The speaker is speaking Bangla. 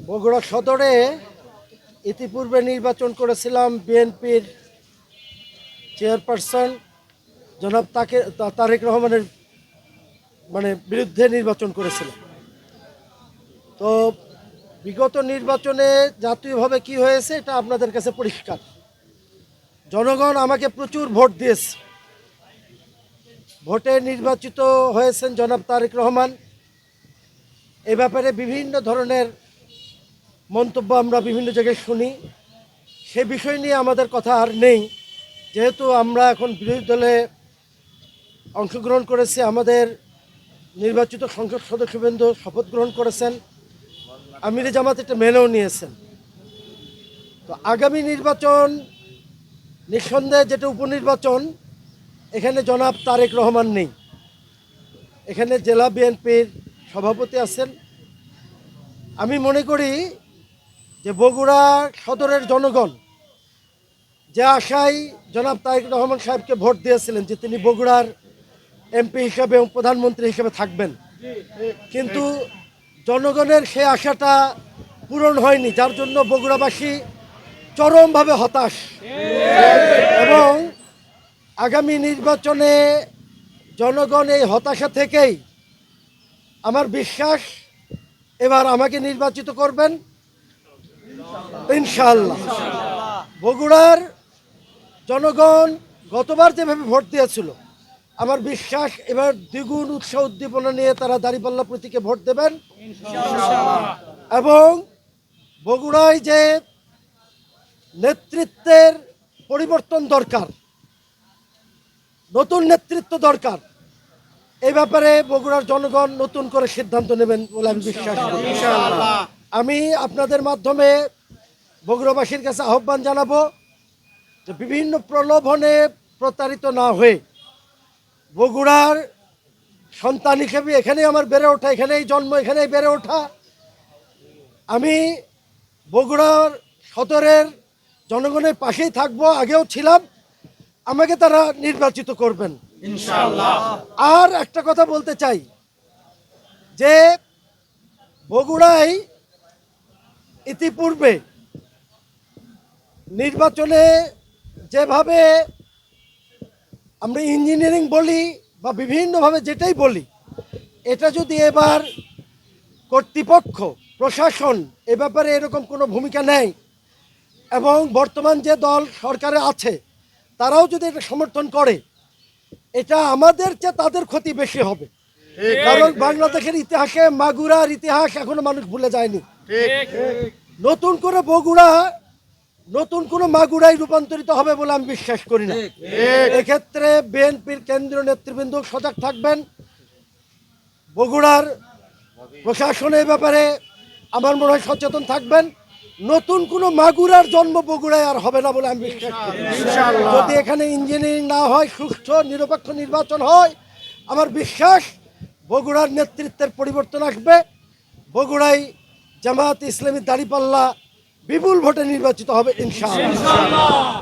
বগুড়া সদরে ইতিপূর্বে নির্বাচন করেছিলাম বিএনপির চেয়ারপারসন জনাব তারেক রহমানের বিরুদ্ধে নির্বাচন করেছিলাম। তো বিগত নির্বাচনে জাতীয়ভাবে কি হয়েছে এটা আপনাদের কাছে পরিষ্কার। জনগণ আমাকে প্রচুর ভোট দিয়েছে। ভোটে নির্বাচিত হয়েছেন জনাব তারেক রহমান। এ ব্যাপারে বিভিন্ন ধরনের মন্তব্য আমরা বিভিন্ন জায়গায় শুনি। সে বিষয় নিয়ে আমাদের কথা আর নেই, যেহেতু আমরা এখন বিরোধী দলে অংশগ্রহণ করেছি। আমাদের নির্বাচিত সংসদ সদস্যবৃন্দ শপথ গ্রহণ করেছেন, আমিরে জামাত এটা মেনেও নিয়েছেন। তো আগামী নির্বাচন নিঃসন্দেহে যেটা উপনির্বাচন, এখানে জনাব তারেক রহমান নেই। এখানে জেলা বিএনপির সভাপতি আছেন। আমি মনে করি যে বগুড়া সদরের জনগণ যে আশায় জনাব তারেক রহমান সাহেবকে ভোট দিয়েছিলেন যে তিনি বগুড়ার এমপি হিসাবে এবং প্রধানমন্ত্রী হিসেবে থাকবেন, কিন্তু জনগণের সেই আশাটা পূরণ হয়নি, যার জন্য বগুড়াবাসী চরমভাবে হতাশ। এবং আগামী নির্বাচনে জনগণ এই হতাশা থেকেই আমার বিশ্বাস এবার আমাকে নির্বাচিত করবেন ইনশাআল্লাহ। বগুড়ার জনগণ গতবার যেভাবে ভোট দিয়েছিল, আমার বিশ্বাস এবার দ্বিগুণ উৎসাহ উদ্দীপনা নিয়ে তারা দাঁড়িপাল্লা প্রতীকে ভোট দেবেন এবং বগুড়ায় যে নেতৃত্বের পরিবর্তন দরকার, নতুন নেতৃত্ব দরকার, এই ব্যাপারে বগুড়ার জনগণ নতুন করে সিদ্ধান্ত নেবেন বলে আমি বিশ্বাস করি। আমি আপনাদের মাধ্যমে বগুড়াবাসীর কাছে আহ্বান জানাবো যে বিভিন্ন প্রলোভনে প্রতারিত না হয়ে, বগুড়ার সন্তান হিসেবে এখানেই আমার বেড়ে ওঠা, এখানেই জন্ম, এখানেই বেড়ে ওঠা, আমি বগুড়ার সদরের জনগণের পাশেই থাকবো, আগেও ছিলাম। আমাকে তারা নির্বাচিত করবেন ইনশাআল্লাহ। আর একটা কথা বলতে চাই যে বগুড়ায় ইতিপূর্বে নির্বাচনে যেভাবে আমরা ইঞ্জিনিয়ারিং বলি বা বিভিন্নভাবে যেটাই বলি, এটা যদি এবার কর্তৃপক্ষ প্রশাসন এ ব্যাপারে এরকম কোনো ভূমিকা নেয় এবং বর্তমান যে দল সরকারে আছে তারাও যদি এটা সমর্থন করে, এটা আমাদের চেয়ে তাদের ক্ষতি বেশি হবে। কারণ বাংলাদেশের ইতিহাসে মাগুরার ইতিহাস এখনো মানুষ ভুলে যায়নি। নতুন করে বগুড়া নতুন কোনো মাগুরায় রূপান্তরিত হবে বলে আমি বিশ্বাস করি না। এক্ষেত্রে বিএনপির কেন্দ্রীয় নেতৃবৃন্দ সজাগ থাকবেন। বগুড়ার প্রশাসনের ব্যাপারে আমার মনে হয় সচেতন থাকবেন। নতুন কোনো মাগুরার জন্ম বগুড়ায় আর হবে না বলে আমি বিশ্বাস করি। যদি এখানে ইঞ্জিনিয়ারিং না হয়, সুষ্ঠু নিরপেক্ষ নির্বাচন হয়, আমার বিশ্বাস বগুড়ার নেতৃত্বের পরিবর্তন আসবে। বগুড়ায় জামায়াত ইসলামী দাঁড়িপাল্লা বিপুল ভোটে নির্বাচিত হবে ইনশাআল্লাহ।